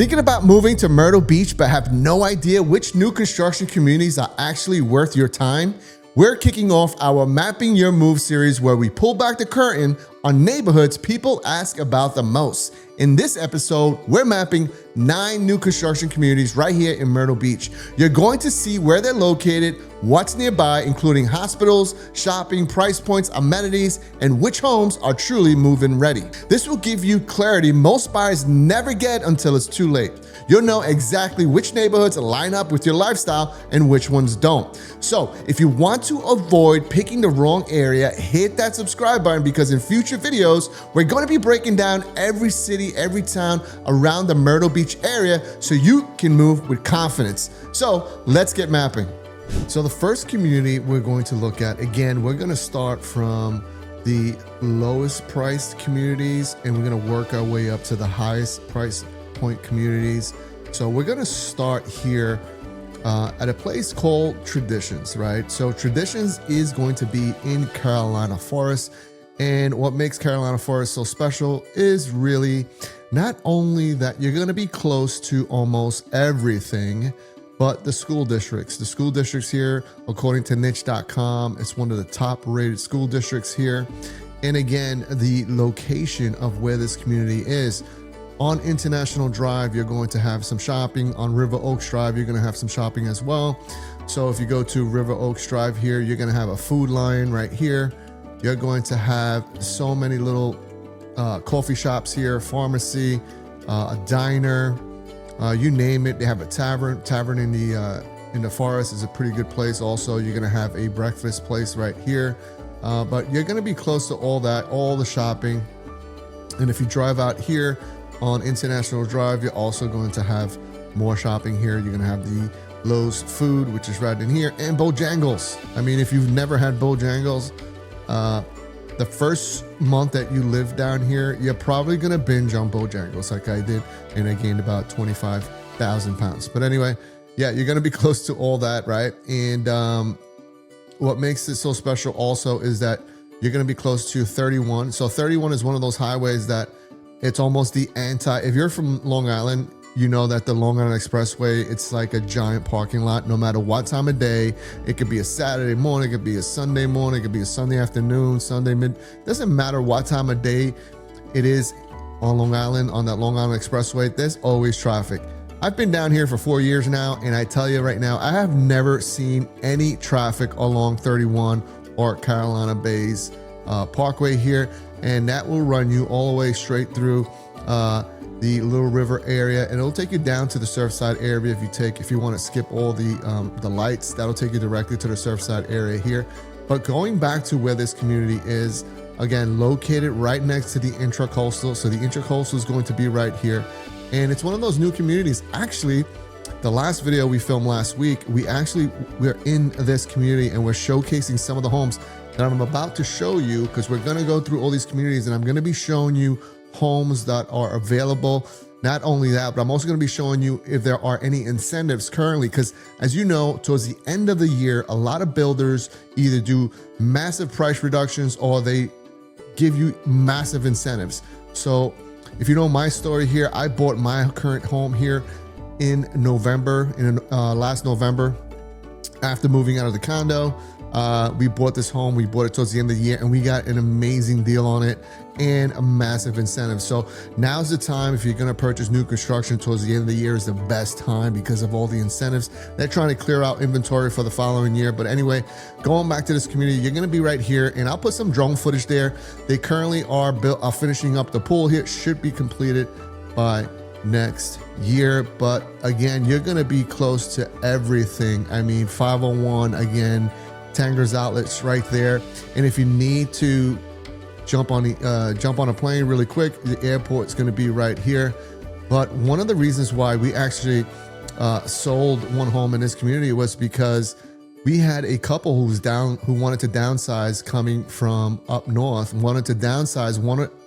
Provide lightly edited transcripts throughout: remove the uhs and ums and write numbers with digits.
Thinking about moving to Myrtle Beach but have no idea which new construction communities are actually worth your time? We're kicking off our Mapping Your Move series where we pull back the curtain on neighborhoods people ask about the most. In this episode, we're mapping 9 new construction communities right here in Myrtle Beach. You're going to see where they're located, what's nearby, including hospitals, shopping, price points, amenities, and which homes are truly move-in ready. This will give you clarity most buyers never get until it's too late. You'll know exactly which neighborhoods line up with your lifestyle and which ones don't. So if you want to avoid picking the wrong area, hit that subscribe button because in future videos, we're going to be breaking down every city, every town around the Myrtle Beach area so you can move with confidence. So let's get mapping. So the first community we're going to look at, again, we're going to start from the lowest priced communities and we're going to work our way up to the highest price point communities. So we're going to start here at a place called Traditions, right? So Traditions is going to be in Carolina Forest. And what makes Carolina Forest so special is really not only that you're going to be close to almost everything, but the school districts. The school districts here, according to niche.com, it's one of the top rated school districts here. And again, the location of where this community is. On International Drive, you're going to have some shopping. On River Oaks Drive, you're going to have some shopping as well. So if you go to River Oaks Drive here, you're going to have a Food Lion right here. You're going to have so many little coffee shops here, pharmacy, a diner, you name it. They have a tavern. Tavern in the forest is a pretty good place. Also, you're going to have a breakfast place right here. But you're going to be close to all that, all the shopping. And if you drive out here on International Drive, you're also going to have more shopping here. You're going to have the Lowe's Food, which is right in here, and Bojangles. I mean, if you've never had Bojangles, the first month that you live down here, you're probably going to binge on Bojangles like I did, and I gained about 25,000 pounds. But anyway, yeah, you're going to be close to all that, right? And what makes it so special also is that you're going to be close to 31. So 31 is one of those highways that it's almost the if you're from Long Island, you know that the Long Island Expressway, it's like a giant parking lot no matter what time of day. It could be a Saturday morning, it could be a Sunday morning, it could be a Sunday afternoon, Sunday mid. Doesn't matter what time of day it is on Long Island, on that Long Island Expressway, there's always traffic. I've been down here for 4 years now, and I tell you right now, I have never seen any traffic along 31 or Carolina Bays Parkway here, and that will run you all the way straight through the Little River area, and it'll take you down to the Surfside area. If you want to skip all the lights, that'll take you directly to the Surfside area here. But going back to where this community is, again, located right next to the Intracoastal. So the Intracoastal is going to be right here, and it's one of those new communities. Actually, the last video we filmed last week, we're in this community and we're showcasing some of the homes that I'm about to show you, because we're going to go through all these communities and I'm going to be showing you homes that are available. Not only that, but I'm also going to be showing you if there are any incentives currently, because as you know, towards the end of the year, a lot of builders either do massive price reductions or they give you massive incentives. So if you know my story here, I bought my current home here in November, last November, after moving out of the condo. We bought this home, we bought it towards the end of the year, and we got an amazing deal on it and a massive incentive. So now's the time. If you're going to purchase new construction towards the end of the year, is the best time because of all the incentives. They're trying to clear out inventory for the following year. But anyway, going back to this community, you're going to be right here, and I'll put some drone footage there. They currently are finishing up the pool here. Should be completed by next year. But again, you're going to be close to everything. I mean, 501 again, Tanger's Outlets right there. And if you need to jump on a plane really quick, the airport's going to be right here. But one of the reasons why we actually sold one home in this community was because we had a couple who wanted to downsize, coming from up north, wanted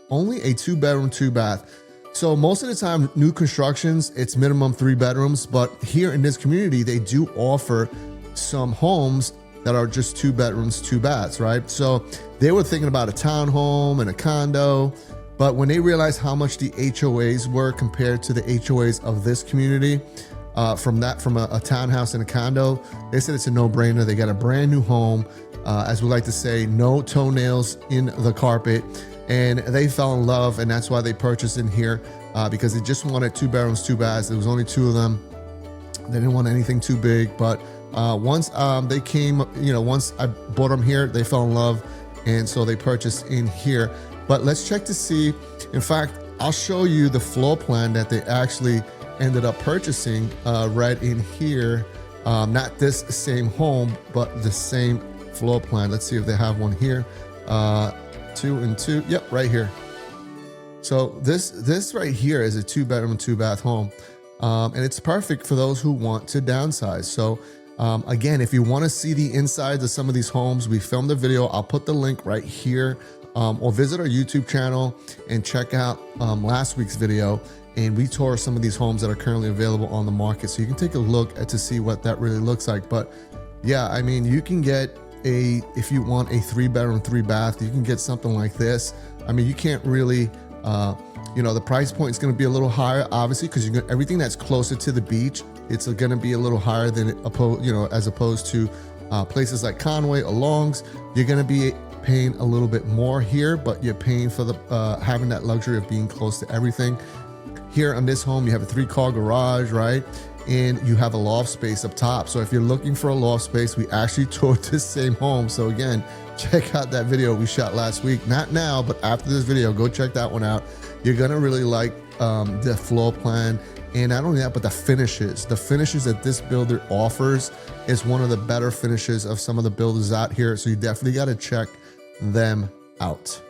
only a 2-bedroom, 2-bath. So most of the time, new constructions, it's minimum 3 bedrooms. But here in this community, they do offer some homes that are just 2 bedrooms, 2 baths, right? So they were thinking about a townhome and a condo, But when they realized how much the HOAs were compared to the HOAs of this community, from a townhouse and a condo, they said it's a no-brainer. They got a brand new home, as we like to say, no toenails in the carpet, and they fell in love, and that's why they purchased in here, because they just wanted 2 bedrooms, 2 baths. There was only 2 of them. They didn't want anything too big, but once they came, once I bought them here, they fell in love, and so they purchased in here. But let's check to see. In fact, I'll show you the floor plan that they actually ended up purchasing right in here. Not this same home, but the same floor plan. Let's see if they have one here. 2 and 2. Yep, right here. So this right here is a 2 bedroom, 2 bath home. And it's perfect for those who want to downsize. So again, if you want to see the insides of some of these homes, we filmed a video. I'll put the link right here, or visit our YouTube channel and check out last week's video. And we tore some of these homes that are currently available on the market. So you can take a look to see what that really looks like. But yeah, I mean, you can get if you want a 3 bedroom, 3 bath, you can get something like this. I mean, you can't really, the price point is going to be a little higher, obviously, because everything that's closer to the beach, it's going to be a little higher than as opposed to places like Conway or Longs. You're going to be paying a little bit more here, but you're paying for the having that luxury of being close to everything. Here on this home, you have a 3-car garage, right? And you have a loft space up top. So if you're looking for a loft space, we actually toured this same home. So again, check out that video we shot last week. Not now, but after this video, go check that one out. You're gonna really like the floor plan. And not only that, but the finishes. The finishes that this builder offers is one of the better finishes of some of the builders out here. So you definitely gotta check them out.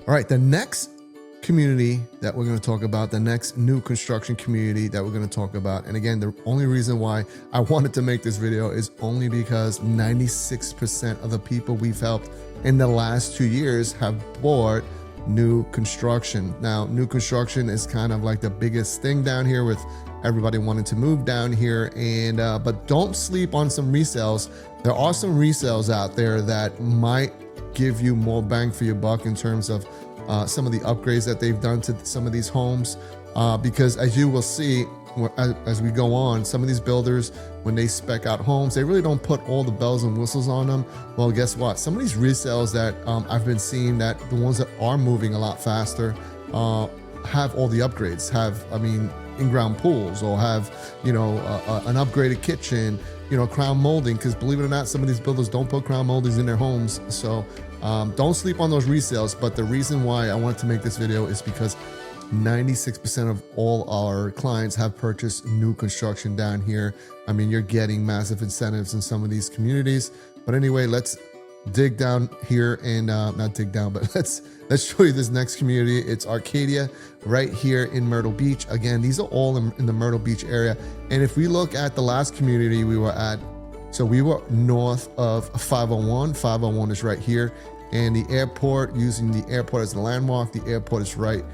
All right, the next community that we're going to talk about, the next new construction community that we're going to talk about. And again, the only reason why I wanted to make this video is only because 96% of the people we've helped in the last 2 years have bought new construction. Now, new construction is kind of like the biggest thing down here, with everybody wanting to move down here. And but don't sleep on some resales. There are some resales out there that might give you more bang for your buck in terms of some of the upgrades that they've done to some of these homes, because as you will see as we go on, some of these builders, when they spec out homes, they really don't put all the bells and whistles on them. Well, guess what? Some of these resales that I've been seeing, that the ones that are moving a lot faster, have all the upgrades, have, in-ground pools, or have, an upgraded kitchen, crown molding, because believe it or not, some of these builders don't put crown moldings in their homes. So don't sleep on those resales. But the reason why I wanted to make this video is because 96% of all our clients have purchased new construction down here. I mean, you're getting massive incentives in some of these communities. But anyway, let's dig down here and not dig down, but let's show you this next community. It's Arcadia right here in Myrtle Beach. Again, these are all in the Myrtle Beach area. And if we look at the last community we were at, so we were north of 501. 501 is right here. And the airport, using the airport as a landmark, the airport is right,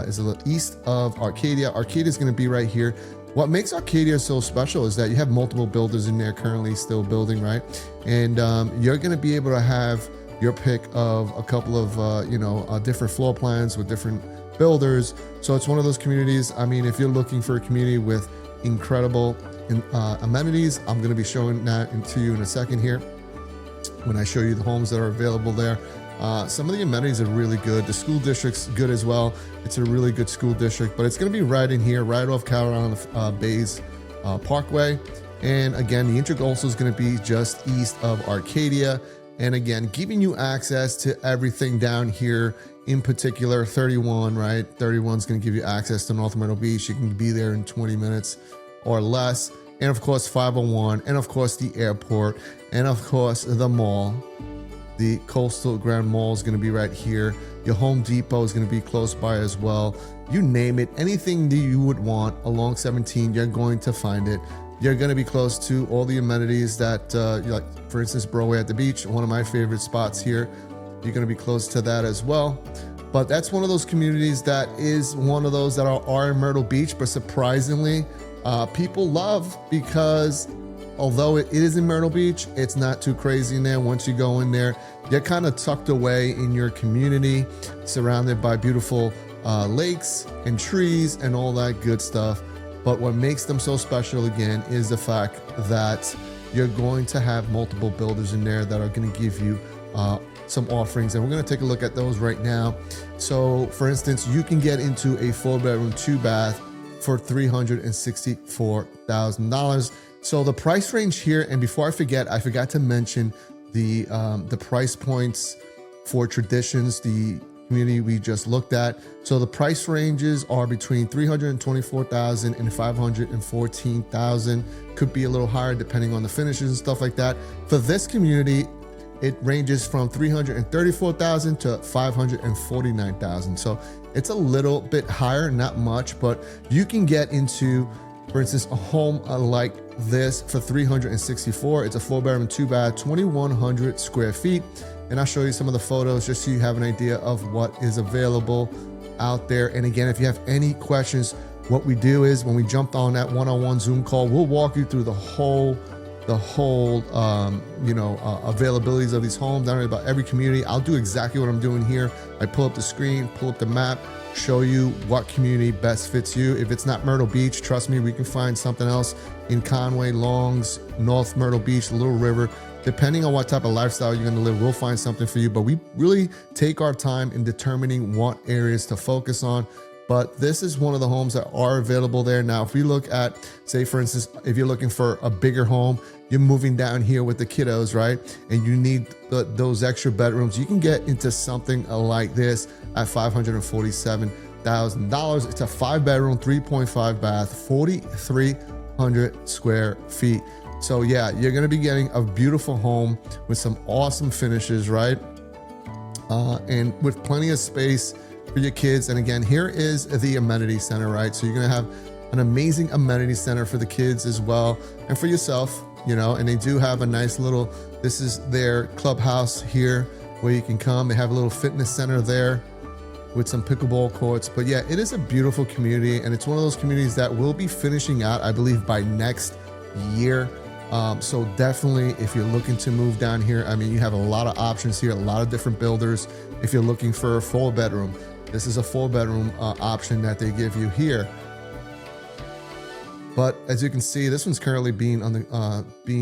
is a little east of Arcadia. Arcadia is going to be right here. What makes Arcadia so special is that you have multiple builders in there currently still building, right? And you're going to be able to have your pick of a couple of, different floor plans with different builders. So it's one of those communities. I mean, if you're looking for a community with incredible amenities, I'm going to be showing that to you in a second here when I show you the homes that are available there. Some of the amenities are really good. The school district's good as well. It's a really good school district, but it's going to be right in here, right off 𝗂𝗏𝗡𝗏 Parkway. And again, the Intrigue also is going to be just east of Arcadia. And again, giving you access to everything down here, in particular 31, right? 31 is going to give you access to North Myrtle Beach. You can be there in 20 minutes or less. And of course, 501, and of course, the airport, and of course, the mall. The Coastal Grand Mall is going to be right here. Your Home Depot is going to be close by as well. You name it, anything that you would want along 17, you're going to find it. You're going to be close to all the amenities that, like, for instance, 𝗏𝗏 at the beach, one of my favorite spots here. You're going to be close to that as well. But that's one of those communities that is one of those that are in Myrtle Beach, but surprisingly, people love, because although it is in Myrtle Beach, it's not too crazy in there. Once you go in there, you're kind of tucked away in your community, surrounded by beautiful lakes and trees and all that good stuff. But what makes them so special again is the fact that you're going to have multiple builders in there that are going to give you some offerings, and we're going to take a look at those right now. So for instance, you can get into a 4-bedroom 2-bath for $364,000. So the price range here, and before I forgot to mention the price points for Traditions, the community we just looked at. So the price ranges are between $324,000 and $514,000. Could be a little higher depending on the finishes and stuff like that. For this community, it ranges from $334,000 to $549,000. So it's a little bit higher, not much, but you can get into, for instance, a home like this for $364,000. It's a 4-bedroom 2-bath, 2,100 square feet. And I'll show you some of the photos just so you have an idea of what is available out there. And again, if you have any questions, what we do is when we jump on that one-on-one Zoom call, we'll walk you through the whole availabilities of these homes. I don't know about every community. I'll do exactly what I'm doing here. I pull up the screen, pull up the map, show you what community best fits you. If it's not Myrtle Beach, trust me, we can find something else in Conway, Longs, North Myrtle Beach, Little River. Depending on what type of lifestyle you're going to live, we'll find something for you. But we really take our time in determining what areas to focus on. But this is one of the homes that are available there. Now, if we look at, say, for instance, if you're looking for a bigger home, you're moving down here with the kiddos, right? And you need those extra bedrooms. You can get into something like this at $547,000. It's a 5-bedroom, 3.5 bath, 4,300 square feet. So yeah, you're gonna be getting a beautiful home with some awesome finishes, right? And with plenty of space for your kids. And again, here is the amenity center, right? So you're gonna have an amazing amenity center for the kids as well, and for yourself, you know, and they do have a nice little, this is their clubhouse here where you can come. They have a little fitness center there with some pickleball courts. But yeah, it is a beautiful community, and it's one of those communities that will be finishing out, I believe, by next year. So definitely, if you're looking to move down here, I mean, you have a lot of options here, a lot of different builders. If you're looking for a 4-bedroom, this is a 4-bedroom option that they give you here. But as you can see, this one's currently being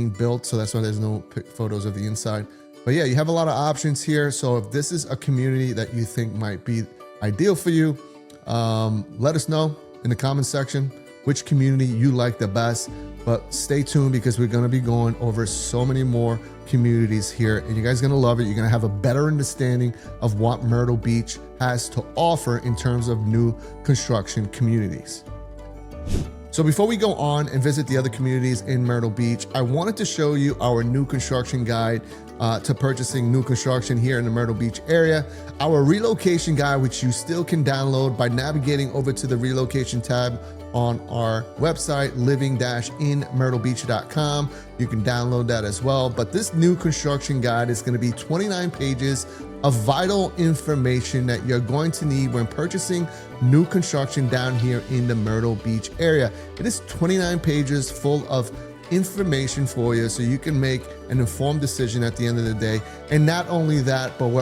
built, so that's why there's no photos of the inside. But yeah, you have a lot of options here. So if this is a community that you think might be ideal for you, let us know in the comment section which community you like the best. But stay tuned, because we're going to be going over so many more communities here, and you guys are going to love it. You're going to have a better understanding of what Myrtle Beach has to offer in terms of new construction communities. So before we go on and visit the other communities in Myrtle Beach, I wanted to show you our new construction guide to purchasing new construction here in the Myrtle Beach area. Our relocation guide, which you still can download by navigating over to the relocation tab on our website, living-in-myrtlebeach.com. You can download that as well. But this new construction guide is going to be 29 pages of vital information that you're going to need when purchasing new construction down here in the Myrtle Beach area. It is 29 pages full of information for you, so you can make an informed decision at the end of the day. And not only that, but we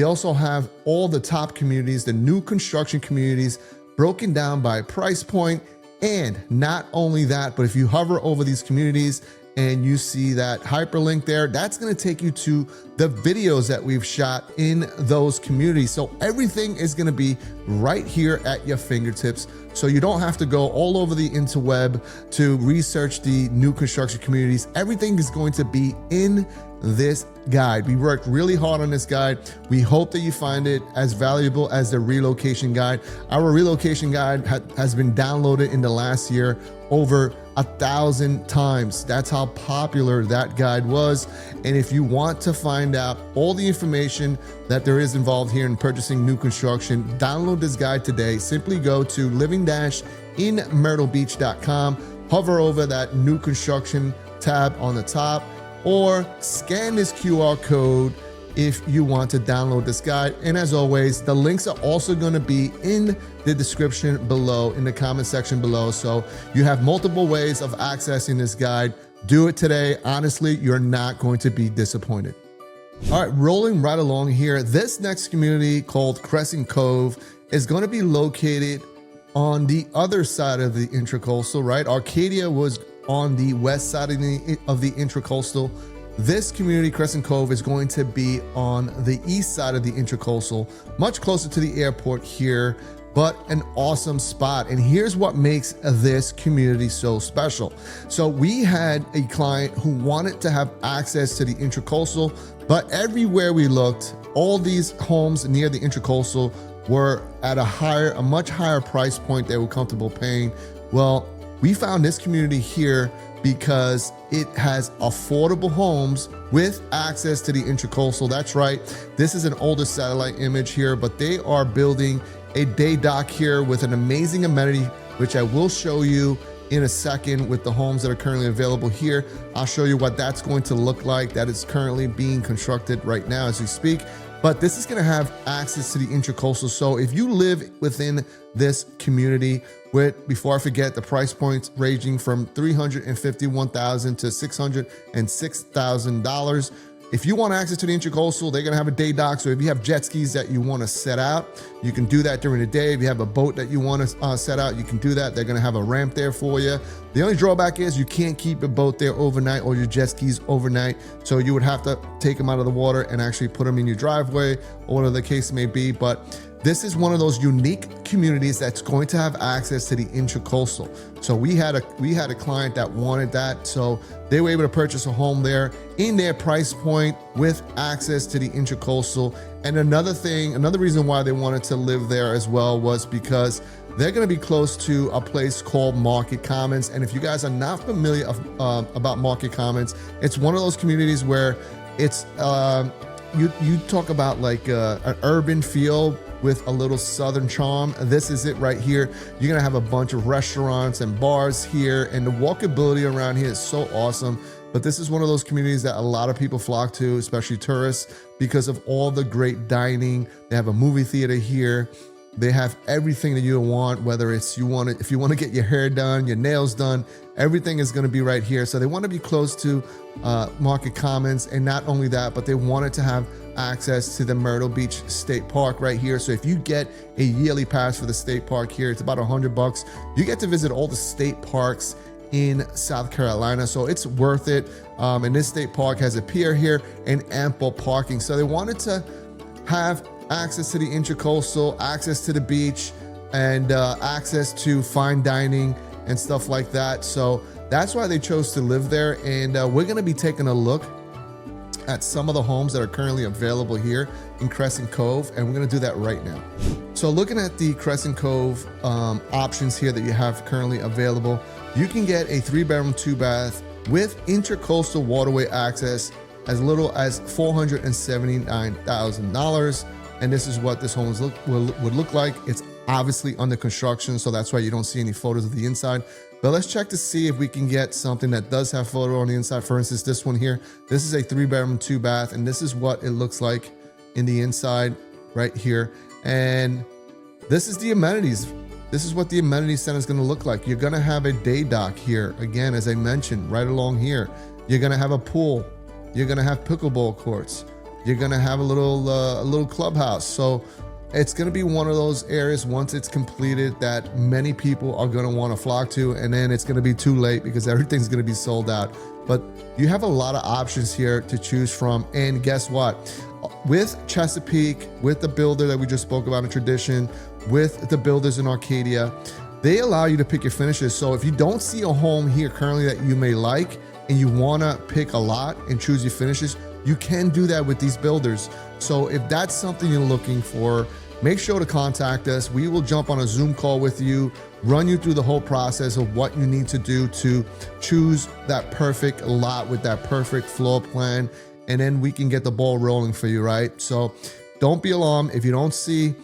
also have all the top communities, the new construction communities, broken down by price point. And not only that, but if you hover over these communities and you see that hyperlink there, that's going to take you to the videos that we've shot in those communities. So everything is going to be right here at your fingertips. So you don't have to go all over the interweb to research the new construction communities. Everything is going to be in this guide. We worked really hard on this guide. We hope that you find it as valuable as the relocation guide. Our relocation guide has been downloaded in the last year over 1,000 times. That's how popular that guide was. And if you want to find out all the information that there is involved here in purchasing new construction, download this guide today. Simply go to living-in-myrtlebeach.com, hover over that new construction tab on the top, or scan this QR code if you want to download this guide. And as always, the links are also going to be in the description below, in the comment section below. So you have multiple ways of accessing this guide. Do it today. Honestly, you're not going to be disappointed. All right, rolling right along here. This next community called 𝗂𝘁'𝘂𝗁 is going to be located on the other side of the intracoastal, right? Arcadia was on the west side of the intracoastal. This community, 𝗂𝘁'𝘂𝗁, is going to be on the east side of the intracoastal, much closer to the airport here, but an awesome spot. And here's what makes this community so special. So we had a client who wanted to have access to the intracoastal, but everywhere we looked, all these homes near the intracoastal were at a much higher price point they were comfortable paying. Well, we found this community here because it has affordable homes with access to the intracoastal. That's right, this is an older satellite image here, but they are building a day dock here with an amazing amenity, which I will show you in a second with the homes that are currently available here. I'll show you what that's going to look like. That is currently being constructed right now as we speak. But this is gonna have access to the intracoastal. So if you live within this community, before I forget, the price points ranging from $351,000 to $606,000. If you want access to the intracoastal, they're gonna have a day dock. So if you have jet skis that you wanna set out, you can do that during the day. If you have a boat that you wanna set out, you can do that. They're gonna have a ramp there for you. The only drawback is you can't keep your boat there overnight or your jet skis overnight. So you would have to take them out of the water and actually put them in your driveway or whatever the case may be. But this is one of those unique communities that's going to have access to the intracoastal. So we had a client that wanted that. So they were able to purchase a home there in their price point with access to the intracoastal. And another reason why they wanted to live there as well was because they're going to be close to a place called Market Commons. And if you guys are not familiar about Market Commons, it's one of those communities where it's you talk about like an urban feel with a little southern charm. This is it right here. You're gonna have a bunch of restaurants and bars here, and the walkability around here is so awesome. But this is one of those communities that a lot of people flock to, especially tourists, because of all the great dining. They have a movie theater here. They have everything that you want, whether it's if you want to get your hair done, your nails done, everything is going to be right here. So they want to be close to Market Commons, and not only that, but they wanted to have access to the Myrtle Beach State Park right here. So if you get a yearly pass for the state park here, it's about $100. You get to visit all the state parks in South Carolina, so it's worth it. And this state park has a pier here and ample parking. So they wanted to have access to the intracoastal, access to the beach, and access to fine dining and stuff like that. So that's why they chose to live there. And we're gonna be taking a look at some of the homes that are currently available here in 𝗂𝘁'𝘂𝗁, and we're gonna do that right now. So looking at the 𝗂𝘁'𝘂𝗁 options here that you have currently available, you can get a 3-bedroom, 2-bath with intracoastal waterway access as little as $479,000. And this is what this home would look like. It's obviously under construction, so that's why you don't see any photos of the inside. But let's check to see if we can get something that does have photo on the inside. For instance, this one here, this is a 3-bedroom, 2-bath, and this is what it looks like in the inside right here. And this is the amenities. This is what the amenity center is gonna look like. You're gonna have a day dock here. Again, as I mentioned, right along here. You're gonna have a pool. You're gonna have pickleball courts. You're gonna have a little clubhouse. So it's gonna be one of those areas once it's completed that many people are gonna wanna flock to, and then it's gonna be too late because everything's gonna be sold out. But you have a lot of options here to choose from. And guess what? With Chesapeake, with the builder that we just spoke about in Tradition, with the builders in Arcadia, they allow you to pick your finishes. So if you don't see a home here currently that you may like and you wanna pick a lot and choose your finishes, you can do that with these builders. So if that's something you're looking for, make sure to contact us. We will jump on a Zoom call with you, run you through the whole process of what you need to do to choose that perfect lot with that perfect floor plan, and then we can get the ball rolling for you, right? So don't be alarmed if you don't see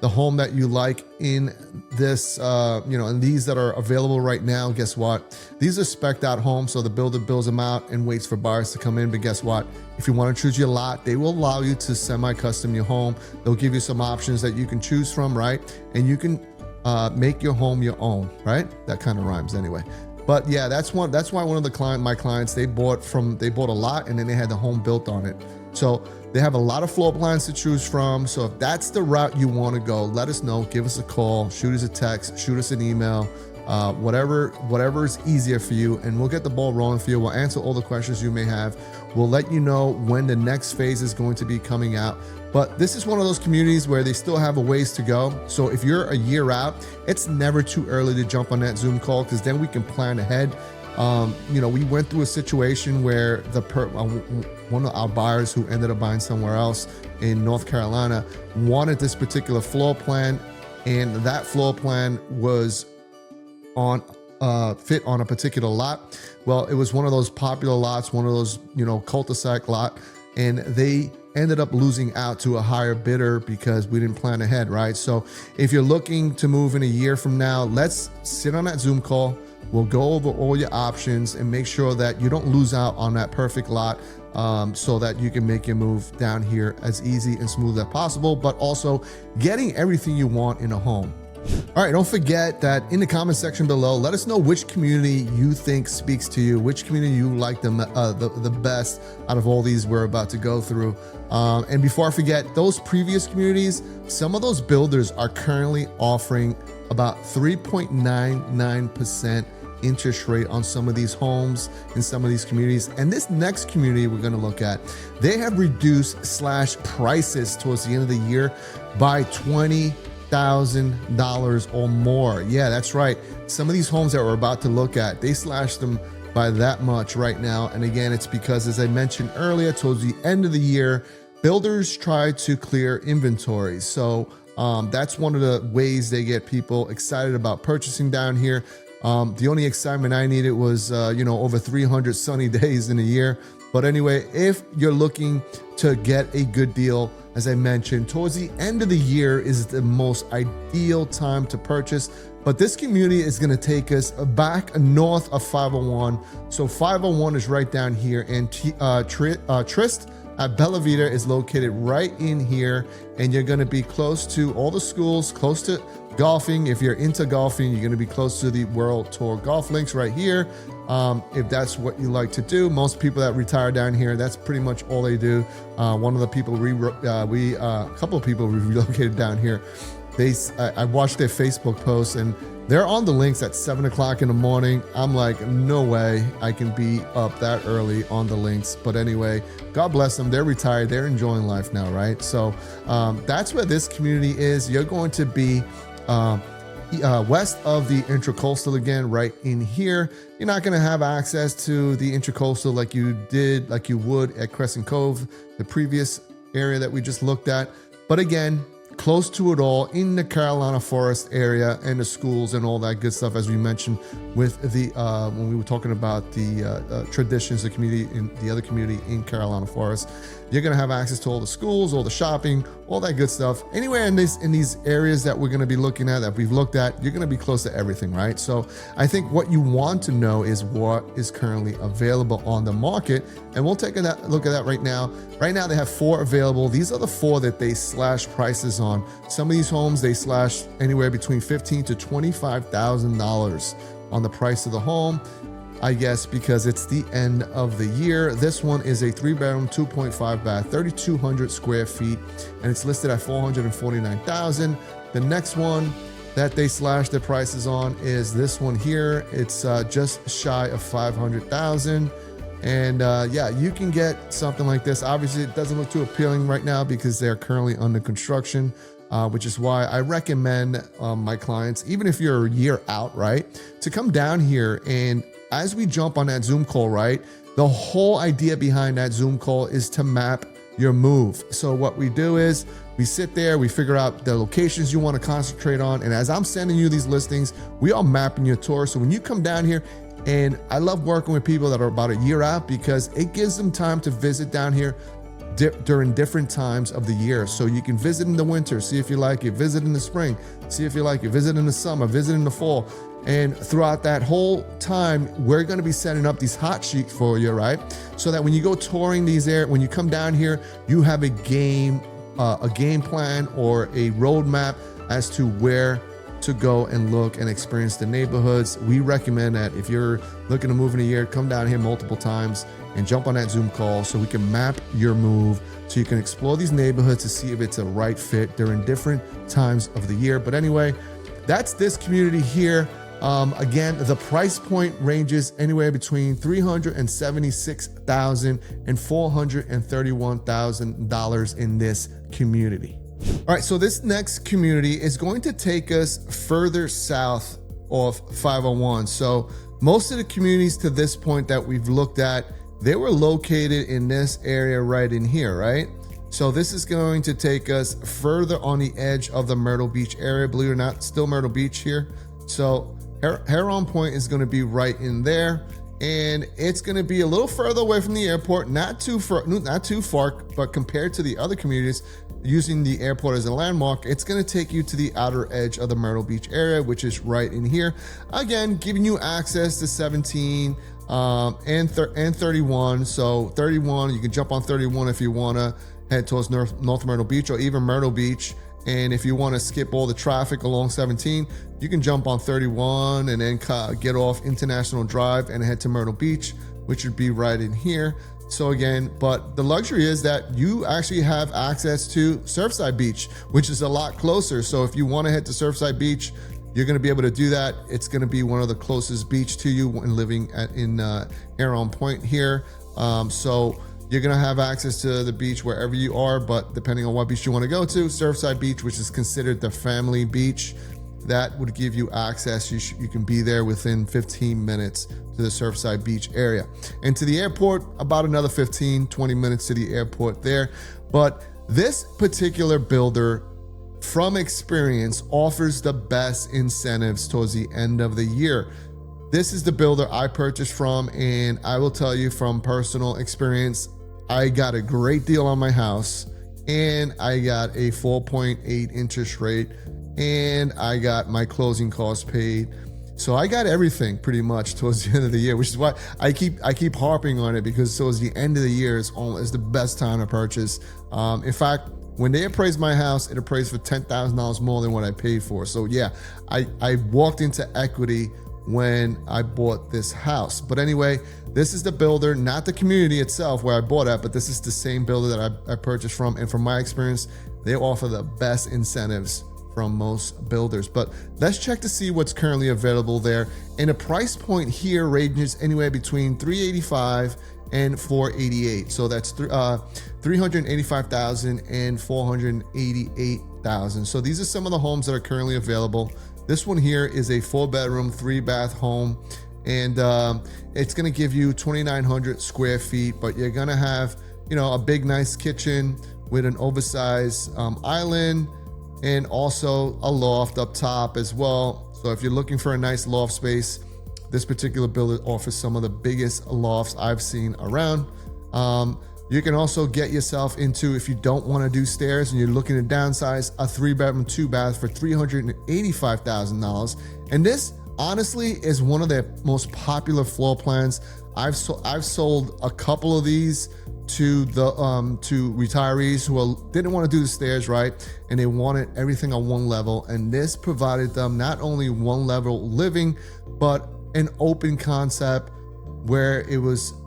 the home that you like in this, and these that are available right now, guess what? These are spec'd out homes, so the builder builds them out and waits for buyers to come in. But guess what? If you want to choose your lot, they will allow you to semi-custom your home. They'll give you some options that you can choose from, right? And you can make your home your own, right? That kind of rhymes anyway. But yeah, that's why one of my clients, they bought a lot and then they had the home built on it. So they have a lot of floor plans to choose from. So if that's the route you want to go, let us know, give us a call, shoot us a text, shoot us an email, whatever is easier for you, and we'll get the ball rolling for you. We'll answer all the questions you may have. We'll let you know when the next phase is going to be coming out. But this is one of those communities where they still have a ways to go. So if you're a year out, it's never too early to jump on that Zoom call, because then we can plan ahead. We went through a situation where one of our buyers who ended up buying somewhere else in North Carolina wanted this particular floor plan, and that floor plan was fit on a particular lot. Well, it was one of those popular lots, one of those, cul-de-sac lot, and they ended up losing out to a higher bidder because we didn't plan ahead, right? So if you're looking to move in a year from now, let's sit on that Zoom call. We'll go over all your options and make sure that you don't lose out on that perfect lot, so that you can make your move down here as easy and smooth as possible, but also getting everything you want in a home. All right, don't forget that in the comment section below, let us know which community you think speaks to you, which community you like the best out of all these we're about to go through. And before I forget, those previous communities, some of those builders are currently offering about 3.99% interest rate on some of these homes in some of these communities. And this next community we're going to look at, they have reduced prices towards the end of the year by $20,000 or more. Yeah, that's right. Some of these homes that we're about to look at, they slashed them by that much right now. And again, it's because, as I mentioned earlier, towards the end of the year, builders try to clear inventory. So that's one of the ways they get people excited about purchasing down here. The only excitement I needed was, over 300 sunny days in a year. But anyway, if you're looking to get a good deal, as I mentioned, towards the end of the year is the most ideal time to purchase. But this community is going to take us back north of 501. So 501 is right down here, and 𝗧𝗵𝗶 is located right in here, and you're going to be close to all the schools, close to golfing. If you're into golfing, you're going to be close to the World Tour golf links right here. If that's what you like to do, most people that retire down here, that's pretty much all they do. One of the people a couple of people relocated down here. I watched their Facebook posts, and they're on the links at 7 o'clock in the morning. I'm like, no way I can be up that early on the links. But anyway, God bless them. They're retired. They're enjoying life now, right? So that's where this community is. You're going to be west of the Intracoastal again, right in here. You're not going to have access to the Intracoastal like you would at Crescent Cove, the previous area that we just looked at. But again, close to it all in the Carolina Forest area and the schools and all that good stuff, as we mentioned with the when we were talking about the traditions, the community in the other community in Carolina Forest. You're going to have access to all the schools, all the shopping, all that good stuff. Anywhere in these areas that we're going to be looking at, that we've looked at, you're going to be close to everything, right? So I think what you want to know is what is currently available on the market, and we'll take a look at that right now. Right now they have 4 available. These are the 4 that they slash prices on. Some of these homes they slash anywhere between $15,000 to $25,000 on the price of the home. I guess because it's the end of the year. This one is a 3-bedroom, 2.5 bath, 3,200 square feet, and it's listed at $449,000. The next one that they slashed their prices on is this one here. It's just shy of $500,000. And yeah, you can get something like this. Obviously, it doesn't look too appealing right now because they're currently under construction, which is why I recommend my clients, even if you're a year out, right, to come down here. And as we jump on that Zoom call, right, the whole idea behind that Zoom call is to map your move. So what we do is we sit there, we figure out the locations you want to concentrate on. And as I'm sending you these listings, we are mapping your tour. So when you come down here, and I love working with people that are about a year out because it gives them time to visit down here, during different times of the year. So you can visit in the winter, see if you like it, visit in the spring, see if you like it, visit in the summer, visit in the fall. And throughout that whole time, we're gonna be setting up these hot sheets for you, right? So that when you go touring these when you come down here, you have a game plan or a roadmap as to where to go and look and experience the neighborhoods. We recommend that if you're looking to move in a year, come down here multiple times and jump on that Zoom call so we can map your move, so you can explore these neighborhoods to see if it's a right fit during different times of the year. But anyway, that's this community here. Again, the price point ranges anywhere between $376,000 and $431,000 in this community. All right, so this next community is going to take us further south of 501. So most of the communities to this point that we've looked at, they were located in this area right in here, right? So this is going to take us further on the edge of the Myrtle Beach area. Believe it or not, still Myrtle Beach here. So Heron Point is going to be right in there, and it's going to be a little further away from the airport, not too far, but compared to the other communities using the airport as a landmark, it's going to take you to the outer edge of the Myrtle Beach area, which is right in here. Again, giving you access to 17 and 31. So 31, you can jump on 31 if you want to head towards North Myrtle Beach or even Myrtle Beach. And if you want to skip all the traffic along 17, you can jump on 31 and then get off International Drive and head to Myrtle Beach, which would be right in here. So again, but the luxury is that you actually have access to Surfside Beach, which is a lot closer. So if you want to head to Surfside Beach, you're going to be able to do that. It's going to be one of the closest beach to you when living in Heron Point here. So you're going to have access to the beach wherever you are, but depending on what beach you want to go to, Surfside Beach, which is considered the family beach, that would give you access. You can be there within 15 minutes to the Surfside Beach area. And to the airport, about another 15, 20 minutes to the airport there. But this particular builder, from experience, offers the best incentives towards the end of the year. This is the builder I purchased from, and I will tell you from personal experience, I got a great deal on my house, and I got a 4.8 interest rate, and I got my closing costs paid. So I got everything pretty much towards the end of the year, which is why I keep harping on it, because towards the end of the year is the best time to purchase. In fact, when they appraised my house, it appraised for $10,000 more than what I paid for. So yeah, I walked into equity when I bought this house. But anyway, this is the builder, not the community itself where I bought at, but this is the same builder that I purchased from. And from my experience, they offer the best incentives from most builders. But let's check to see what's currently available there. And the price point here ranges anywhere between $385,000 and $488,000. So that's $385,000 and $488,000. So these are some of the homes that are currently available. This one here is a 4-bedroom, 3-bath home, and it's going to give you 2,900 square feet, but you're going to have, a big, nice kitchen with an oversized island, and also a loft up top as well. So if you're looking for a nice loft space, this particular builder offers some of the biggest lofts I've seen around. You can also get yourself into, if you don't want to do stairs and you're looking to downsize, a 3-bedroom, 2-bath for $385,000. And this honestly is one of the most popular floor plans. I've sold a couple of these to retirees who didn't want to do the stairs, right? And they wanted everything on one level. And this provided them not only one level living, but an open concept where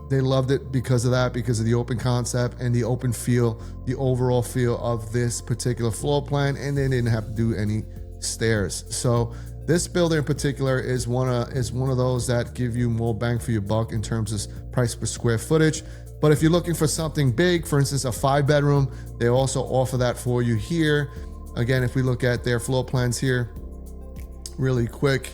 they loved it because of the open concept and the open feel, the overall feel of this particular floor plan, and they didn't have to do any stairs. So this builder in particular is one of those that give you more bang for your buck in terms of price per square footage. But if you're looking for something big, for instance, a 5-bedroom, they also offer that for you here. Again, if we look at their floor plans here really quick,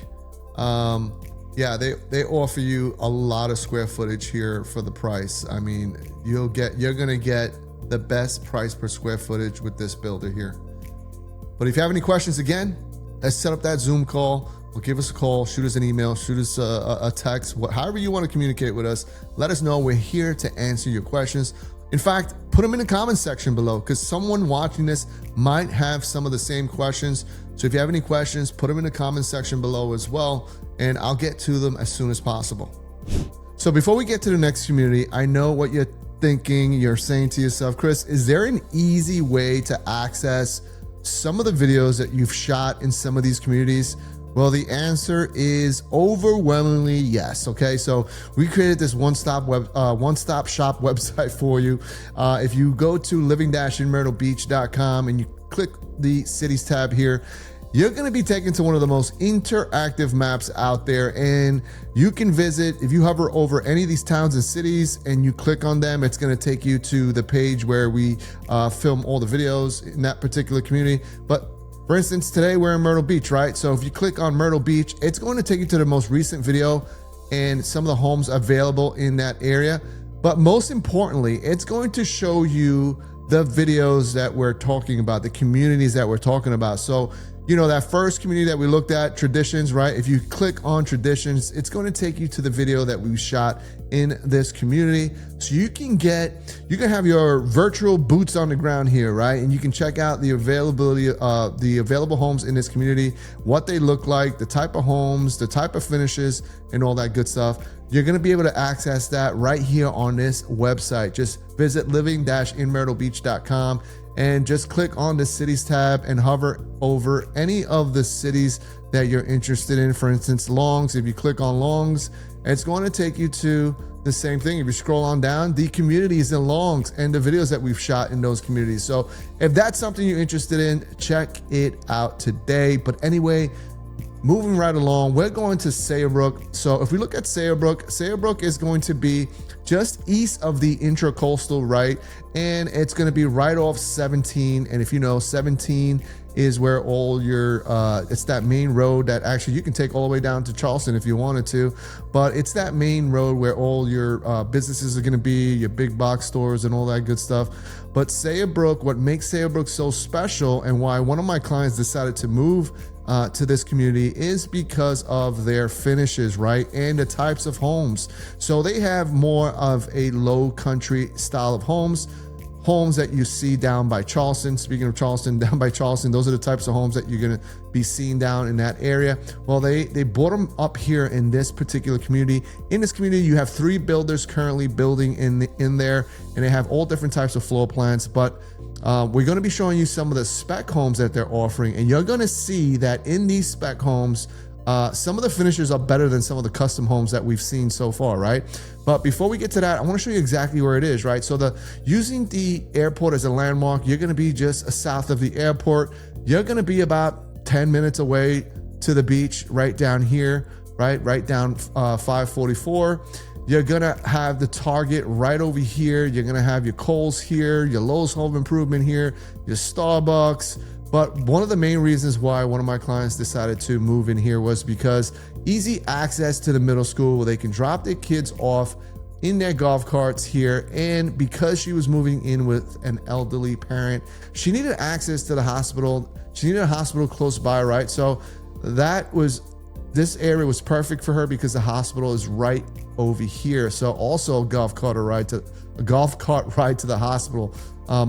yeah, they offer you a lot of square footage here for the price. I mean, you're gonna get the best price per square footage with this builder here. But if you have any questions, again, let's set up that Zoom call. Or give us a call, shoot us an email, shoot us a text, however you want to communicate with us. Let us know. We're here to answer your questions. In fact, put them in the comment section below, because someone watching this might have some of the same questions. So if you have any questions, put them in the comment section below as well, and I'll get to them as soon as possible. So before we get to the next community, I know what you're thinking. You're saying to yourself, Chris, is there an easy way to access some of the videos that you've shot in some of these communities? Well, the answer is overwhelmingly yes. Okay, so we created this one-stop shop website for you. If you go to living-in-myrtlebeach.com and you click the cities tab here, you're going to be taken to one of the most interactive maps out there, and you can visit. If you hover over any of these towns and cities and you click on them, it's going to take you to the page where we film all the videos in that particular community. But for instance, today we're in Myrtle Beach, right? So if you click on Myrtle Beach, it's going to take you to the most recent video and some of the homes available in that area. But most importantly, it's going to show you the videos that we're talking about, the communities that we're talking about. So, you know, that first community that we looked at, traditions, right? If you click on traditions, it's going to take you to the video that we shot in this community. So you can have your virtual boots on the ground here, right? And you can check out the availability, the available homes in this community, what they look like, the type of homes, the type of finishes, and all that good stuff. You're going to be able to access that right here on this website. Just visit living-in-myrtlebeach.com and just click on the cities tab and hover over any of the cities that you're interested in. For instance, Longs, if you click on Longs, it's going to take you to the same thing. If you scroll on down, the communities in Longs and the videos that we've shot in those communities. So if that's something you're interested in, check it out today. But anyway, moving right along, we're going to 𝗂𝗪𝗀. So if we look at 𝗂𝗪𝗀 is going to be just east of the intracoastal, right? And it's going to be right off 17. And if you know, 17 is where all your, it's that main road that actually you can take all the way down to Charleston if you wanted to, but it's that main road where all your businesses are going to be, your big box stores and all that good stuff. But 𝗂𝗪𝗀, what makes 𝗂𝗪𝗀 so special and why one of my clients decided to move to this community is because of their finishes, right? And the types of homes. So they have more of a low country style of homes that you see down by Charleston. Speaking of Charleston, down by Charleston, those are the types of homes that you're going to be seeing down in that area. Well, they bought them up here in this particular community. In this community, you have 3 builders currently building in there, and they have all different types of floor plans. But we're going to be showing you some of the spec homes that they're offering, and you're going to see that in these spec homes, some of the finishes are better than some of the custom homes that we've seen so far, right? But before we get to that, I want to show you exactly where it is, right? So using the airport as a landmark, you're going to be just south of the airport. You're going to be about 10 minutes away to the beach right down here, right down 544. You're going to have the Target right over here. You're going to have your Kohl's here, your Lowe's Home Improvement here, your Starbucks. But one of the main reasons why one of my clients decided to move in here was because easy access to the middle school where they can drop their kids off in their golf carts here. And because she was moving in with an elderly parent, she needed access to the hospital. She needed a hospital close by, right? So this area was perfect for her because the hospital is right over here. So also a golf cart ride to the hospital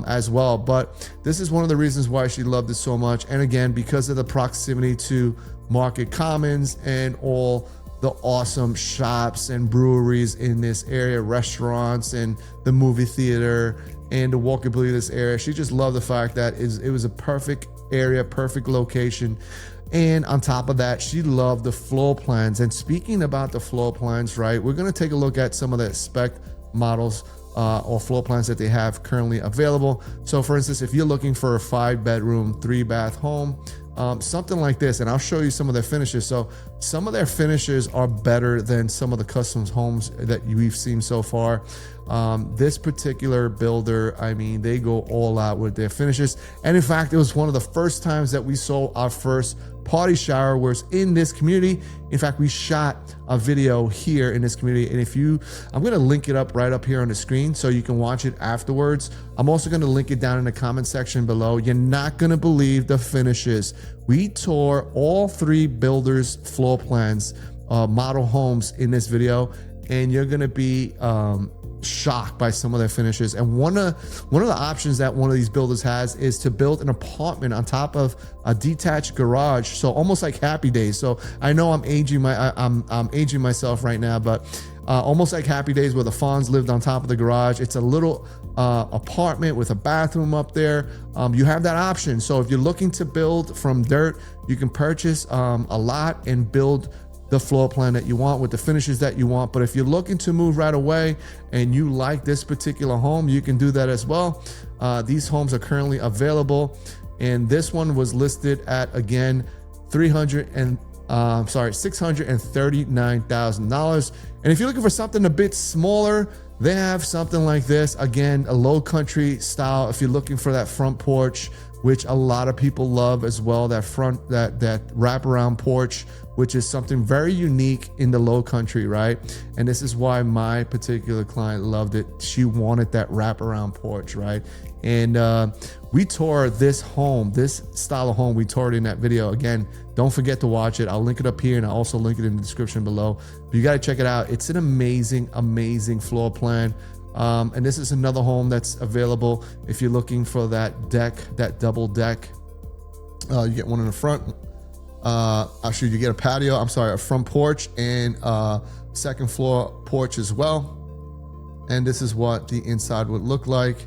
as well. But this is one of the reasons why she loved it so much. And again, because of the proximity to Market Commons and all the awesome shops and breweries in this area, restaurants and the movie theater and the walkability of this area. She just loved the fact that it was a perfect area, perfect location. And on top of that, she loved the floor plans. And speaking about the floor plans, right, we're going to take a look at some of the spec models or floor plans that they have currently available. So for instance, if you're looking for a 5-bedroom, 3-bath home, something like this, and I'll show you some of their finishes. So some of their finishes are better than some of the custom homes that we've seen so far. This particular builder, I mean, they go all out with their finishes. And in fact, it was one of the first times that we saw our first party shower was in this community. In fact, we shot a video here in this community. And I'm going to link it up right up here on the screen so you can watch it afterwards. I'm also going to link it down in the comment section below. You're not going to believe the finishes. We tore all 3 builders' floor plans, model homes in this video. and you're gonna be shocked by some of their finishes. And one of the options that one of these builders has is to build an apartment on top of a detached garage, so almost like Happy Days. So I know I'm aging myself right now, but almost like Happy Days, where the Fonz lived on top of the garage. It's a little apartment with a bathroom up there. You have that option. So if you're looking to build from dirt, you can purchase a lot and build the floor plan that you want with the finishes that you want. But if you're looking to move right away and you like this particular home, you can do that as well. These homes are currently available, and this one was listed at, again, $639,000. And if you're looking for something a bit smaller, they have something like this. Again, a low country style. If you're looking for that front porch, which a lot of people love as well, that wraparound porch, which is something very unique in the low country, right? And this is why my particular client loved it. She wanted that wraparound porch, right? And we tore this home, this style of home, we tore it in that video. Again, don't forget to watch it. I'll link it up here, and I'll also link it in the description below. But you got to check it out. It's an amazing, amazing floor plan. And this is another home that's available if you're looking for that deck, that double deck. You get one in the front. Actually, you get a patio, a front porch, and second floor porch as well. And this is what the inside would look like.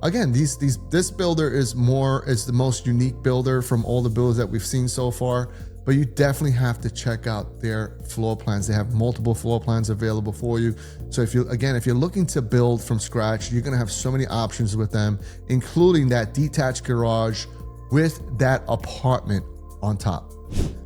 Again, this builder is the most unique builder from all the builders that we've seen so far. But you definitely have to check out their floor plans. They have multiple floor plans available for you. So if you're looking to build from scratch, you're gonna have so many options with them, including that detached garage with that apartment on top.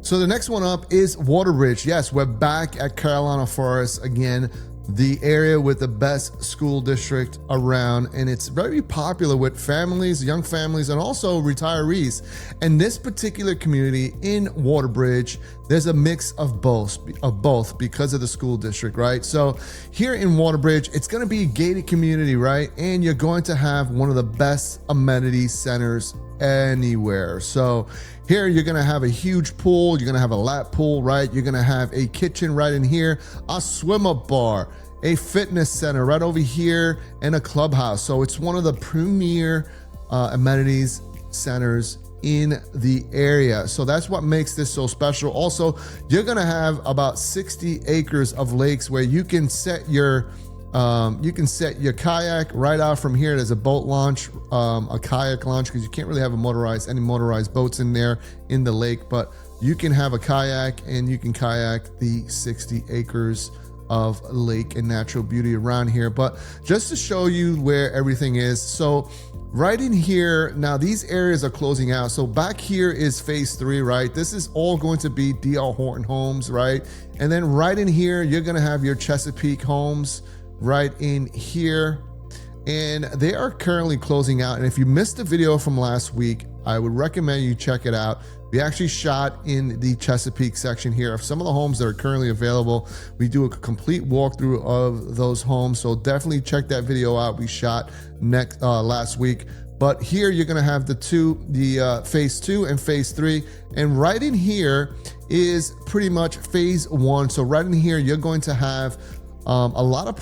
So the next one up is Waterbridge. Yes, we're back at Carolina Forest again, the area with the best school district around, and it's very popular with families, young families, and also retirees. And this particular community in Waterbridge, there's a mix of both because of the school district, right? So here in Waterbridge, it's going to be a gated community, right? And you're going to have one of the best amenity centers anywhere. So here you're gonna have a huge pool, you're gonna have a lap pool, right? You're gonna have a kitchen right in here, a swim-up bar, a fitness center right over here, and a clubhouse. So it's one of the premier amenities centers in the area. So that's what makes this so special. Also, you're gonna have about 60 acres of lakes where you can set your kayak right out from here. There's a boat launch, a kayak launch, because you can't really have any motorized boats in there in the lake, but you can have a kayak and you can kayak the 60 acres of lake and natural beauty around here. But just to show you where everything is, so right in here, now these areas are closing out. So back here is phase 3, right? This is all going to be D.R. Horton homes, right? And then right in here, you're gonna have your Chesapeake homes right in here, and they are currently closing out. And if you missed the video from last week, I would recommend you check it out. We actually shot in the Chesapeake section here of some of the homes that are currently available. We do a complete walkthrough of those homes, so definitely check that video out. We shot last week. But here you're gonna have the phase 2 and phase 3, and right in here is pretty much phase 1. So right in here, you're going to have a lot of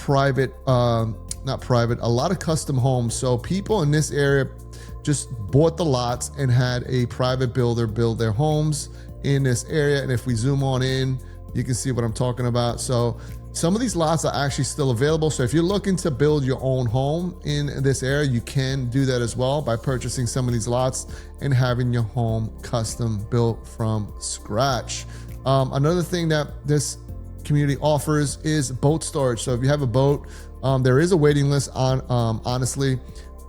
a lot of custom homes. So people in this area just bought the lots and had a private builder build their homes in this area. And if we zoom on in, you can see what I'm talking about. So some of these lots are actually still available. So if you're looking to build your own home in this area, you can do that as well by purchasing some of these lots and having your home custom built from scratch. Another thing that this community offers is boat storage. So if you have a boat, there is a waiting list on honestly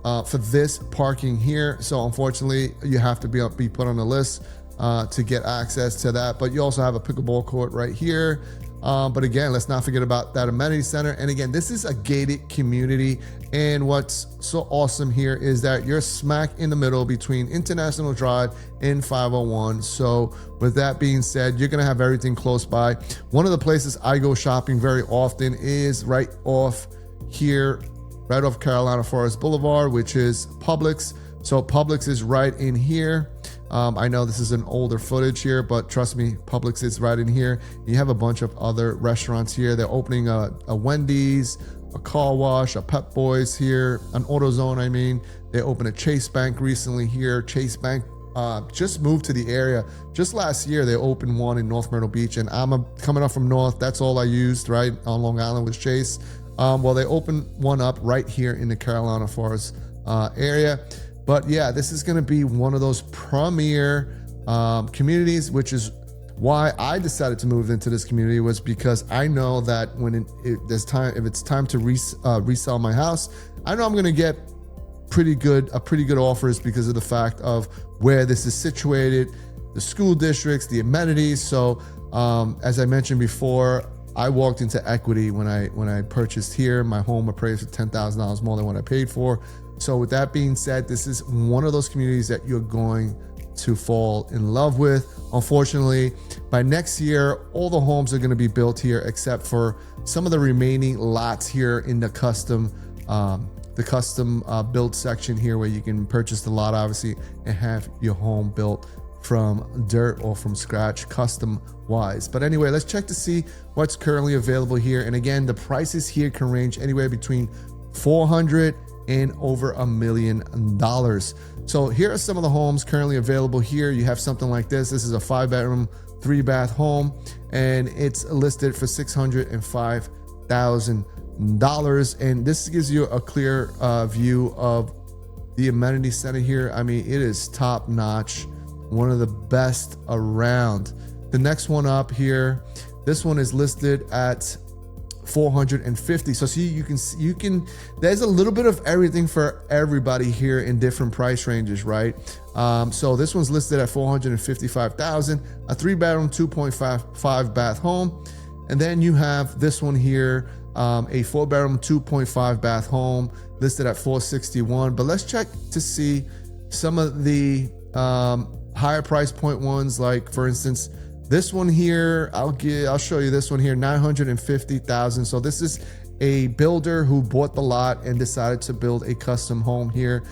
for this parking here. So unfortunately, you have to be put on the list to get access to that. But you also have a pickleball court right here. But again, let's not forget about that amenity center. And again, this is a gated community. And what's so awesome here is that you're smack in the middle between International Drive and 501. So with that being said, you're gonna have everything close by. One of the places I go shopping very often is right off here, right off Carolina Forest Boulevard, which is Publix. So Publix is right in here. I know this is an older footage here, but trust me, Publix is right in here. You have a bunch of other restaurants here. They're opening a Wendy's, a car wash, a Pep Boys here, an AutoZone, I mean. They opened a Chase Bank recently here. Chase Bank just moved to the area. Just last year, they opened one in North Myrtle Beach, and I'm coming up from North. That's all I used, right, on Long Island was Chase. Well, they opened one up right here in the Carolina Forest area. But yeah, this is going to be one of those premier communities, which is why I decided to move into this community, was because I know that when if it's time to resell my house, I know I'm going to get pretty good offers because of the fact of where this is situated, the school districts, the amenities. So as I mentioned before, I walked into equity when I purchased here. My home appraised for $10,000 more than what I paid for. So with that being said, this is one of those communities that you're going to fall in love with. Unfortunately, by next year, all the homes are going to be built here except for some of the remaining lots here in the custom build section here, where you can purchase the lot obviously and have your home built from dirt or from scratch, custom wise. But anyway, let's check to see what's currently available here. And again, the prices here can range anywhere between $400,000 and over $1 million. So here are some of the homes currently available here. You have something like this. This is a 5-bedroom, 3-bath home, and it's listed for $605,000. And this gives you a clear view of the amenity center here. I mean, it is top notch, one of the best around. The next one up here, this one is listed at $450,000. So see, you can there's a little bit of everything for everybody here in different price ranges, right? So this one's listed at $455,000, a 3-bedroom, 2.5 bath home. And then you have this one here, a 4-bedroom, 2.5 bath home, listed at $461,000. But let's check to see some of the higher price point ones. Like for instance, this one here, I'll show you this one here, $950,000. So this is a builder who bought the lot and decided to build a custom home here.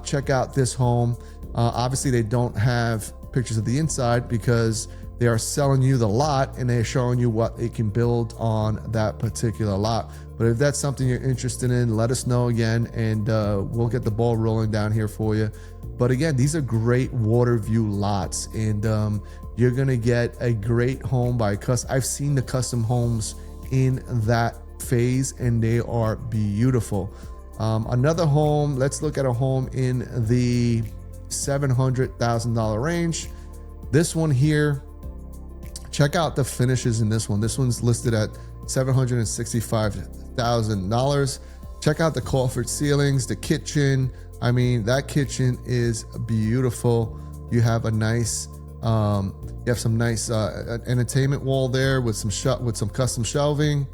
Check out this home. Obviously, they don't have pictures of the inside because they are selling you the lot and they're showing you what it can build on that particular lot. But if that's something you're interested in, let us know again, and we'll get the ball rolling down here for you. But again, these are great water view lots, and you're gonna get a great home by I've seen the custom homes in that phase, and they are beautiful. Another home, let's look at a home in the $700,000 range. This one here, check out the finishes in this one. This one's listed at $765,000. Check out the coffered ceilings, the kitchen. I mean, that kitchen is beautiful. You have a nice, you have some nice entertainment wall there with some custom shelving.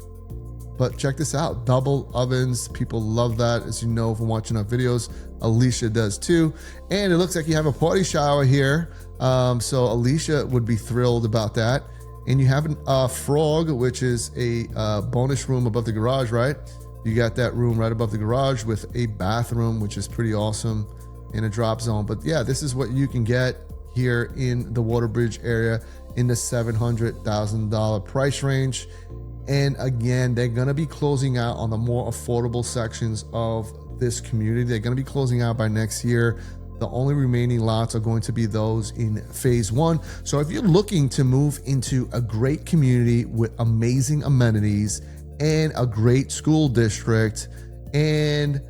But check this out, double ovens. People love that, as you know from watching our videos. Alysia does too. And it looks like you have a party shower here. So Alysia would be thrilled about that. And you have a frog, which is a bonus room above the garage, right? You got that room right above the garage with a bathroom, which is pretty awesome, in a drop zone. But yeah, this is what you can get here in the Waterbridge area in the $700,000 price range. And again, they're going to be closing out on the more affordable sections of this community. They're going to be closing out by next year. The only remaining lots are going to be those in phase 1. So if you're looking to move into a great community with amazing amenities and a great school district and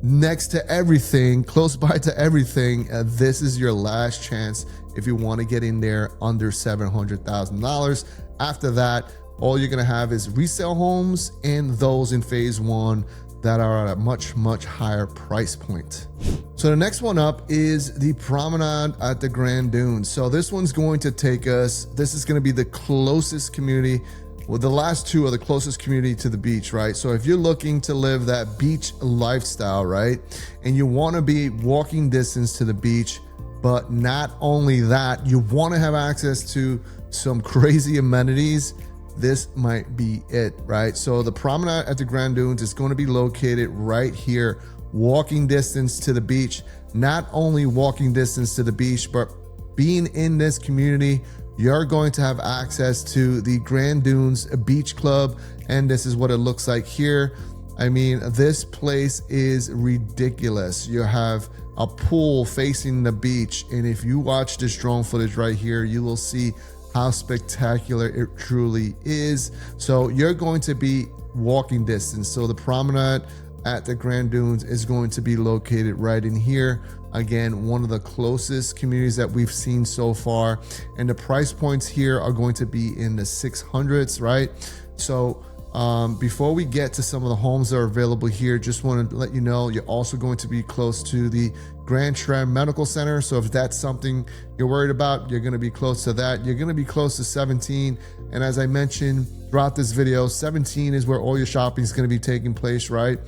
next to everything, close by to everything, this is your last chance if you want to get in there under $700,000. After that, all you're going to have is resale homes and those in phase 1 that are at a much, much higher price point. So the next one up is the promenade at the Grand Dunes. So this one's going to take us, this is going to be the closest community. Well, the last two are the closest community to the beach, right? So if you're looking to live that beach lifestyle, right, and you want to be walking distance to the beach, but not only that, you want to have access to some crazy amenities, this might be it, right? So the promenade at the Grand Dunes is going to be located right here, walking distance to the beach. Not only walking distance to the beach, but being in this community, you're going to have access to the Grand Dunes Beach Club, and this is what it looks like here. I mean, this place is ridiculous. You have a pool facing the beach, and if you watch this drone footage right here, you will see how spectacular it truly is. So you're going to be walking distance. So the promenade at the Grand Dunes is going to be located right in here. Again, one of the closest communities that we've seen so far, and the price points here are going to be in the 600s, right? So before we get to some of the homes that are available here, just want to let you know you're also going to be close to the Grand Strand Medical Center. So if that's something you're worried about, you're going to be close to that. You're going to be close to 17. And as I mentioned throughout this video, 17 is where all your shopping is going to be taking place, right?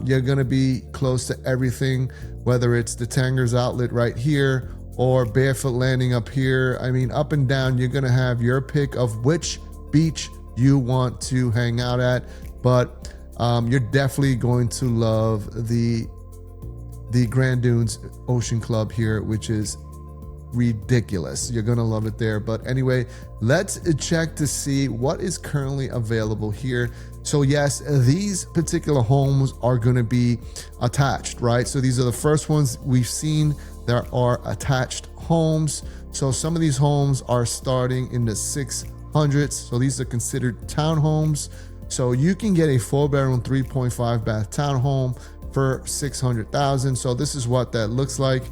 You're going to be close to everything, whether it's the Tanger's Outlet right here or Barefoot Landing up here. I mean, up and down, you're going to have your pick of which beach you want to hang out at, but you're definitely going to love the Grand Dunes Ocean Club here, which is ridiculous. You're gonna love it there. But anyway, let's check to see what is currently available here. So yes, these particular homes are gonna be attached, right? So these are the first ones we've seen. There are attached homes. So some of these homes are starting in the 600s. So these are considered townhomes. So you can get a 4-bedroom, 3.5 bath townhome for $600,000. So this is what that looks like.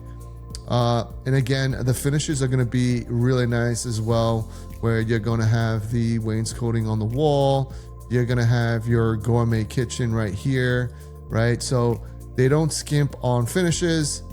And again, the finishes are going to be really nice as well, where you're going to have the wainscoting on the wall. You're going to have your gourmet kitchen right here, right? So they don't skimp on finishes,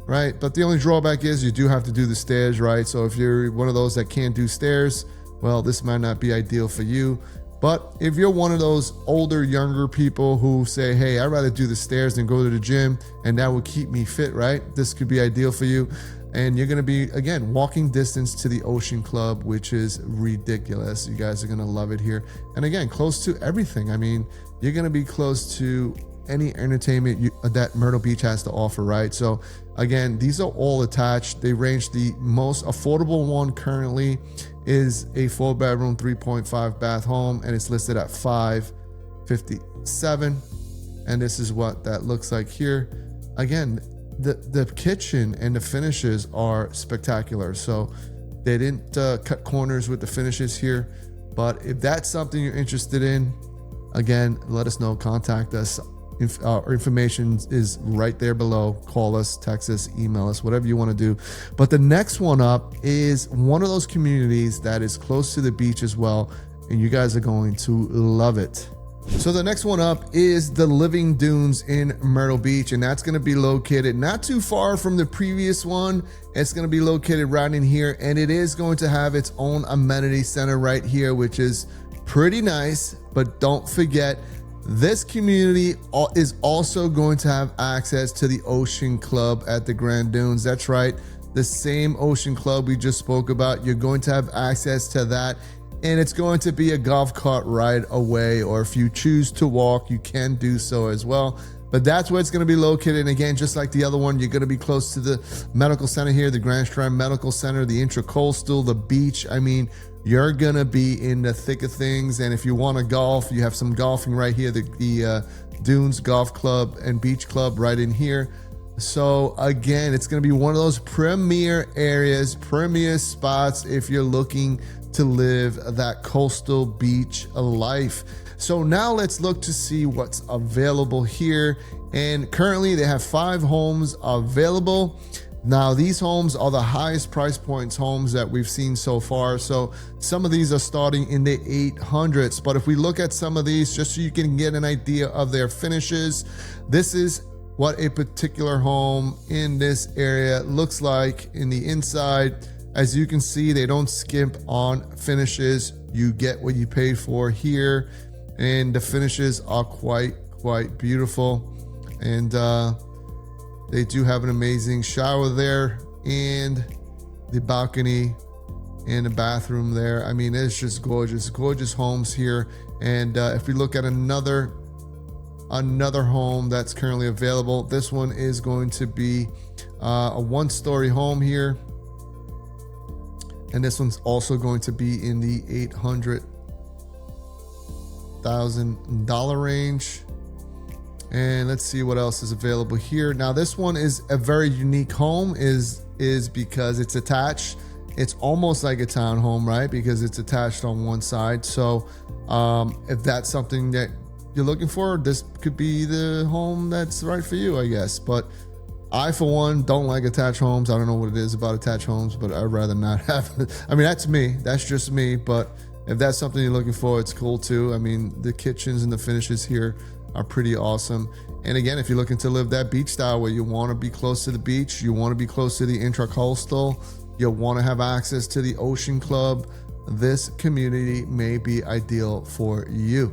right? But the only drawback is you do have to do the stairs, right? So if you're one of those that can't do stairs, well, this might not be ideal for you. But if you're one of those older, younger people who say, hey, I'd rather do the stairs than go to the gym, and that will keep me fit, right? This could be ideal for you. And you're going to be, again, walking distance to the Ocean Club, which is ridiculous. You guys are going to love it here. And again, close to everything. I mean, you're going to be close to any entertainment that Myrtle Beach has to offer, right? So again, these are all attached. They range. The most affordable one currently is a 4-bedroom, 3.5 bath home, and it's listed at $557,000. And this is what that looks like here. Again, the kitchen and the finishes are spectacular. So they didn't cut corners with the finishes here. But if that's something you're interested in, again, let us know. Contact us. Our information is right there below. Call us, text us, email us, whatever you want to do. But the next one up is one of those communities that is close to the beach as well, and you guys are going to love it. So the next one up is the Living Dunes in Myrtle Beach, and that's going to be located not too far from the previous one. It's going to be located right in here, and it is going to have its own amenity center right here, which is pretty nice. But don't forget, this community is also going to have access to the Ocean Club at the Grand Dunes. That's right, the same Ocean Club we just spoke about. You're going to have access to that, and it's going to be a golf cart ride away, or if you choose to walk, you can do so as well. But that's where it's going to be located. And again, just like the other one, you're going to be close to the medical center here, the Grand Strand Medical Center, the Intracoastal, the beach. I mean, you're going to be in the thick of things. And if you want to golf, you have some golfing right here, the Dunes Golf Club and Beach Club right in here. So again, it's going to be one of those premier areas, premier spots if you're looking to live that coastal beach life. So now let's look to see what's available here. And currently they have 5 homes available. Now, these homes are the highest price points homes that we've seen so far. So some of these are starting in the 800s. But if we look at some of these, just so you can get an idea of their finishes, this is what a particular home in this area looks like in the inside. As you can see, they don't skimp on finishes. You get what you paid for here. And the finishes are quite beautiful. And they do have an amazing shower there, and the balcony and the bathroom there. I mean, it's just gorgeous homes here. And if we look at another home that's currently available, this one is going to be a 1-story home here. And this one's also going to be in the $800,000 range. And let's see what else is available here. Now this one is a very unique home is because it's attached. It's almost like a townhome, right? Because it's attached on one side. So if that's something that you're looking for, this could be the home that's right for you, I guess. But I, for one, don't like attached homes. I don't know what it is about attached homes, but I'd rather not have it. I mean, that's me. That's just me. But if that's something you're looking for, it's cool too. I mean, the kitchens and the finishes here are pretty awesome. And again, if you're looking to live that beach style where you want to be close to the beach, you want to be close to the intracoastal, you want to have access to the ocean club, this community may be ideal for you.